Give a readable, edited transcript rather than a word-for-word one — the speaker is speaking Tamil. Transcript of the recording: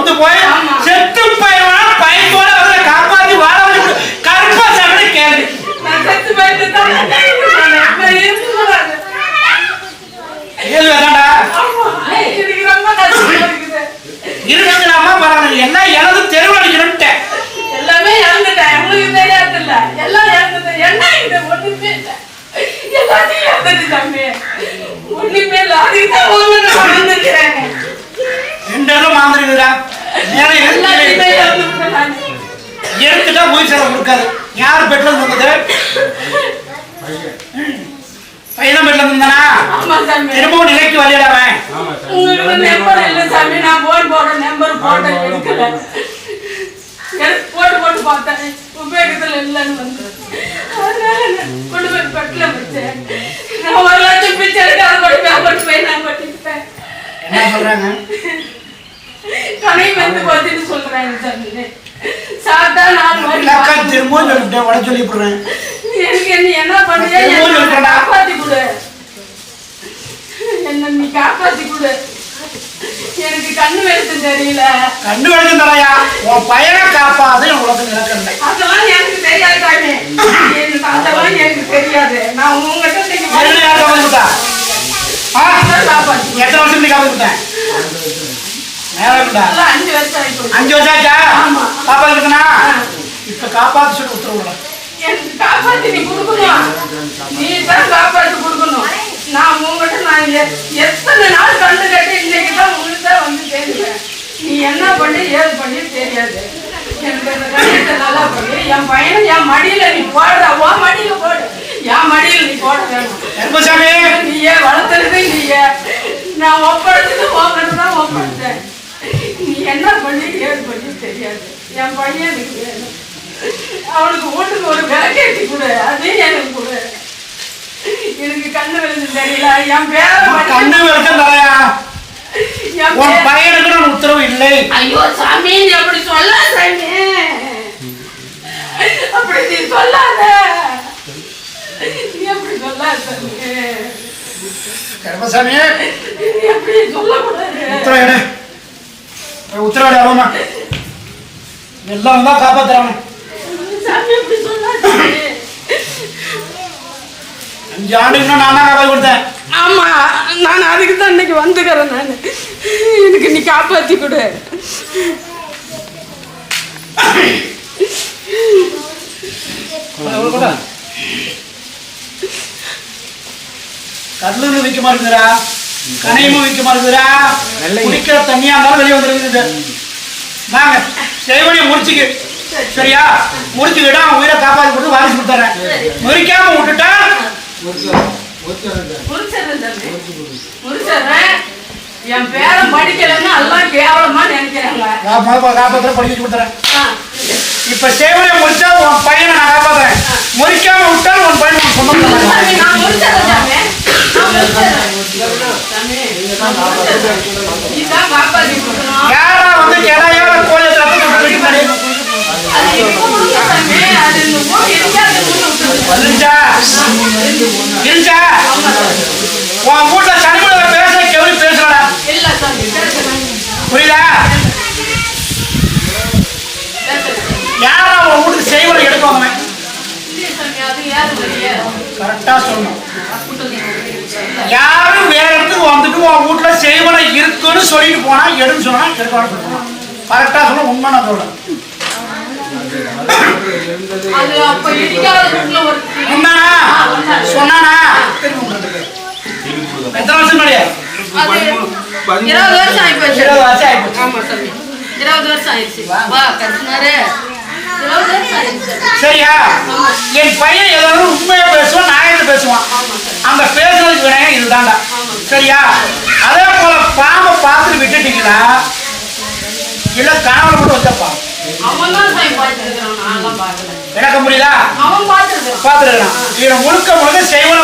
கொண்டு போய் செத்து பையனா பையனோட அவரை காப்பாத்தி வாழ வச்சு கருப்பா சாப்பிட கேள்வி செத்து போயிட்டு இருக்கலாமா பரவாயில்ல என்ன எனது தெருவில் அடிக்கணும்ட்டேன் எல்லாமே இறந்துட்டேன் உங்களுக்கு தெரியாது இல்ல எல்லாம் இறந்துட்டேன் என்ன இது ஒண்ணுமே இல்ல எல்லாத்தையும் இறந்துட்டு தம்பி ஒண்ணுமே இல்ல அதுதான் உங்களுக்கு வந்துருக்கிறேன் ரெண்டு மாந்திரிக்கிறா எடுத்துட்டா போய் சேர கொடுக்காது யார் பெட்ல இருந்தது பையன் பெட்ல இருந்தானா திரும்பவும் நிலைக்கு வழியிடாமன் உங்களுக்கு நம்பர் இல்ல சாமி நான் போட நம்பர் போட்ட எடுக்கல போட்டு பார்த்தேன் உபயோகத்துல இல்லைன்னு வந்து கொண்டு போய் பெட்ல வச்சேன் நான் 1 லட்சம் பிச்சை கொண்டு போய் நான் கொட்டிக்கிட்டேன் என்ன சொல்றாங்க கனை வந்து பார்த்துட்டு சொல்றாங்க சாமி சாத்தா நான் திரும்பவும் சொல்லிட்டேன் உட சொல்லி போடுறேன் எனக்கு என்ன பண்ணியா காப்பாத்தி கொடு என்ன நீ காப்பாத்தி கொடு எனக்கு கண்ணு வெளிச்சம் தெரியல கண்ணு வெளிச்சம் தரையா உன் பையனை காப்பாது உனக்கு நடக்கல அதெல்லாம் எனக்கு தெரியாது தானே அதெல்லாம் எனக்கு தெரியாது நான் உங்ககிட்ட காப்பாத்தி எத்தனை வருஷம் நீ காப்பாத்திட்டேன் 5 வருஷம் ஆயிடுச்சு 5 வருஷம் ஆச்சா ஆமா காப்பாத்திட்டனா இப்ப காப்பாத்தி சொல்லி உத்தரவு எனக்கு காப்பாத்தி நீ கொடுக்கணும் நீ தான் காப்பாத்தி கொடுக்கணும் நான் உங்ககிட்ட நான் எத்தனை நாள் கண்டு கட்டி இன்னைக்கு தான் உங்களுக்கு தான் வந்து தெரியுறேன் நீ என்ன பண்ணி ஏது பண்ணி தெரியாது எனக்கு இந்த கண்டிப்பை நல்லா பண்ணி என் பையனை என் மடியில நீ போடுற உன் மடியில போடு என் மடியில் நீ போட வேணும் நீயே வளர்த்துறது நீயே நான் ஒப்படைச்சது உங்ககிட்ட தான் ஒப்படைச்சேன் நீ என்ன பண்ணி ஏது பண்ணி தெரியாது என் பையன் எனக்கு வேணும் அவனுக்கு வீட்டுக்கு ஒரு விளக்கேற்றி கொடு அதையும் எனக்கு கொடு எனக்கு கண்ணு விழுந்து தெரியல என் பேர கண்ணு விளக்கம் தரையா உன் பையனுக்கு நான் உத்தரவு இல்லை ஐயோ சாமி நீ அப்படி சொல்லாத சாமி அப்படி நீ சொல்லாத நீ அப்படி சொல்லாத சாமி கருமசாமி நீ அப்படி சொல்லக்கூடாது உத்தரவாடு ஆகுமா எல்லாம் தான் காப்பாத்துறாங்க சாமி அப்படி சொல்லாத 5 ஆண்டுக்கு நான் தான் காப்பாத்தி கொடுத்தேன் ஆமா நான் அதுக்கு தான் இன்னைக்கு வந்துக்கிறேன் நான் எனக்கு நீ காப்பாத்தி கொடு கடலூர் விற்க மாட்டேங்குறா கனையமும் விற்க மாட்டேங்குறா குடிக்கிற தண்ணியா இருந்தாலும் வெளியே வந்துருக்குது வாங்க செய்வனையை முடிச்சுக்கு சரியா முடிச்சுக்கிட்டா அவன் உயிரை காப்பாற்றி கொடுத்து வாரிசு கொடுத்துறேன் முறிக்காம விட்டுட்டா என் பேரன் படிக்கலன்னு எல்லாம் கேவலமா நினைக்கிறாங்க காப்பாற்ற படிக்க கொடுத்துறேன் இப்ப சேவனை முடிச்சா உன் பையனை நான் காப்பாத்துறேன் முறிக்காம விட்டா உன் பையன் யாரா வந்து கிளையோட கோழி இருந்துச்சா உன் வீட்டுல சனிமலை பேச கெவரி பேசுறா புரியுதா யாரா உன் வீட்டுக்கு செய்வனை எடுக்கணும் கரெக்டா சொல்லணும் யாரும் வேற இடத்துக்கு வந்துட்டு உன் வீட்டுல செய்வனை இருக்குன்னு சொல்லிட்டு போனா எடுன்னு சொன்னா எடுக்கணும் சொல்லணும் கரெக்டா சொல்ல உண்மை நான் சொல்றேன் சொன்னானா எத்தனை வருஷம் முன்னாடியா 20 வருஷம் ஆயிப்போச்சு 20 வருஷம் ஆயிப்போச்சு ஆமா சாமி 20 வருஷம் ஆயிடுச்சு வா கத்துனாரு 20 வருஷம் ஆயிடுச்சு சரியா என் பையன் ஏதாவது உண்மையா பேசுவான் நாயன்னு பேசுவான் அந்த பேசுறதுக்கு வினையா இதுதான்டா சரியா அதே போல பாம்பை பார்த்துட்டு விட்டுட்டீங்களா இல்ல காவல மட்டும் வச்சப்பா விளக்க முடியுதா பாத்துருக்கான் இவனை முழுக்க முழுக்க செய்வன